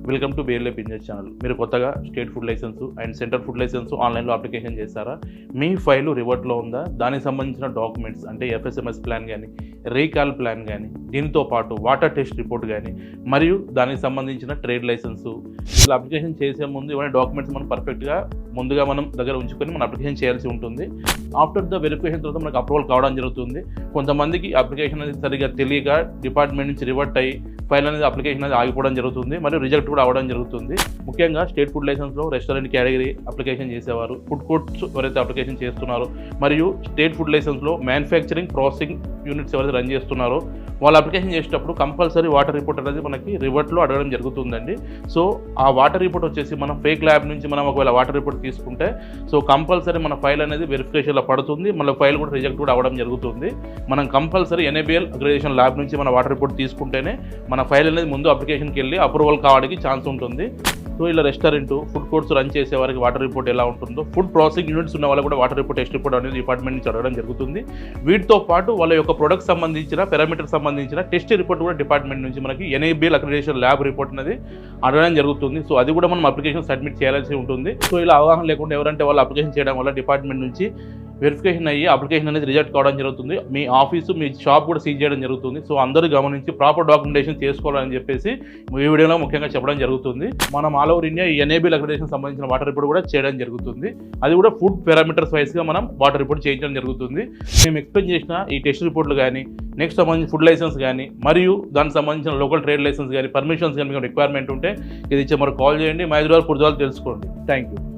Welcome to BLA business channel. మీరు కొత్తగా state food license and central food license ఆన్లైన్లో application చేస్తారా? మీ ఫైలు రివర్ట్లో ఉందా? దానికి సంబంధించిన డాక్యుమెంట్స్ అంటే ఎఫ్ఎస్ఎంఎస్ ప్లాన్ కానీ, రీకాల్ ప్లాన్ కానీ, దీంతో పాటు వాటర్ టెస్ట్ రిపోర్ట్ కానీ, మరియు దానికి సంబంధించిన ట్రేడ్ లైసెన్సు, ఇలా అప్లికేషన్ చేసే ముందు ఇవన్నీ డాక్యుమెంట్స్ మనం పర్ఫెక్ట్గా ముందుగా మనం దగ్గర ఉంచుకొని మనం అప్లికేషన్ చేయాల్సి ఉంటుంది. ఆఫ్టర్ ద వెరిఫికేషన్ తర్వాత మనకు అప్రూవల్ కావడం జరుగుతుంది. కొంతమందికి అప్లికేషన్ అనేది సరిగ్గా తెలియక డిపార్ట్మెంట్ నుంచి రివర్ట్ అయ్యి ఫైల్ అనేది అప్లికేషన్ అనేది ఆగిపోవడం జరుగుతుంది, మరియు రిజెక్ట్ కూడా అవ్వడం జరుగుతుంది. ముఖ్యంగా స్టేట్ ఫుడ్ లైసెన్స్లో రెస్టారెంట్ కేటగిరీ అప్లికేషన్ చేసేవారు, ఫుడ్ కోర్ట్స్ ఎవరైతే అప్లికేషన్ చేస్తున్నారో, మరియు స్టేట్ ఫుడ్ లైసెన్స్లో మ్యానుఫ్యాక్చరింగ్ ప్రాసెసింగ్ యూనిట్స్ ఎవరైతే రన్ చేస్తున్నారో వాళ్ళు అప్లికేషన్ చేసేటప్పుడు కంపల్సరీ వాటర్ రిపోర్ట్ అనేది మనకి రివర్ట్లో అడగడం జరుగుతుందండి. సో ఆ వాటర్ రిపోర్ట్ వచ్చేసి మనం ఫేక్ ల్యాబ్ నుంచి మనం ఒకవేళ వాటర్ రిపోర్ట్ తీసుకుంటే సో కంపల్సరీ మన ఫైల్ అనేది వెరిఫికేషన్లో పడుతుంది, మన ఫైల్ కూడా రిజెక్ట్ కూడా అవ్వడం జరుగుతుంది. మనం కంపల్సరీ ఎన్ఏబిఎల్ అక్రిడిటేషన్ ల్యాబ్ నుంచి మన వాటర్ రిపోర్ట్ తీసుకుంటేనే మన ఫైల్ అనేది ముందు అప్లికేషన్కి వెళ్ళి అప్రూవల్ కావడానికి ఛాన్స్ ఉంటుంది. సో ఇలా రెస్టారెంట్ ఫుడ్ కోర్ట్స్ రన్ చేసే వారికి వాటర్ రిపోర్ట్ ఎలా ఉంటుందో, ఫుడ్ ప్రాసెసింగ్ యూనిట్స్ ఉన్న వాళ్ళకి కూడా వాటర్ రిపోర్ట్ టెస్ట్ రిపోర్ట్ అనేది డిపార్ట్మెంట్ నుంచి అడగడం జరుగుతుంది. వీటితో పాటు వాళ్ళ యొక్క ప్రొడక్ట్ సంబంధించిన పారామీటర్ సంబంధించిన టెస్ట్ రిపోర్ట్ కూడా డిపార్ట్మెంట్ నుంచి మనకి ఎన్ఏబిఎల్ అక్రిడిటేషన్ ల్యాబ్ రిపోర్ట్ అనేది అడగడం జరుగుతుంది. సో అది కూడా మనం అప్లికేషన్ సబ్మిట్ చేయాల్సి ఉంటుంది. సో ఇలా అవగాహన లేకుండా ఎవరంటే వాళ్ళు అప్లికేషన్ చేయడం వల్ల డిపార్ట్మెంట్ నుంచి వెరిఫికేషన్ అయ్యి అప్లికేషన్ అనేది రిజెక్ట్ కావడం జరుగుతుంది. మీ ఆఫీసు మీ షాప్ కూడా సీజ్ చేయడం జరుగుతుంది. సో అందరూ గమనించి ప్రాపర్ డాక్యుమెంటేషన్ చేసుకోవాలని చెప్పేసి ఈ వీడియోలో ముఖ్యంగా చెప్పడం జరుగుతుంది. మనం ఆల్ ఓవర్ ఇండియా ఈ ఎన్ఏబిఎల్ అక్రిడిటేషన్ సంబంధించిన వాటర్ రిపోర్ట్ కూడా చేయడం జరుగుతుంది. అది కూడా ఫుడ్ పారామీటర్స్ వైస్గా మనం వాటర్ రిపోర్ట్ చేయించడం జరుగుతుంది. మేము ఎక్స్ప్లెయిన్ చేసిన ఈ టెస్ట్ రిపోర్ట్లు కానీ, నెక్స్ట్ సంబంధించిన ఫుడ్ లైసెన్స్ కానీ, మరియు దానికి సంబంధించిన లోకల్ ట్రేడ్ లైసెన్స్ కానీ, పర్మిషన్స్ కానీ మీకు రిక్వైర్మెంట్ ఉంటే ఇది ఇచ్చే మనకు కాల్ చేయండి. మా ఎదురు తెలుసుకోండి. Thank you.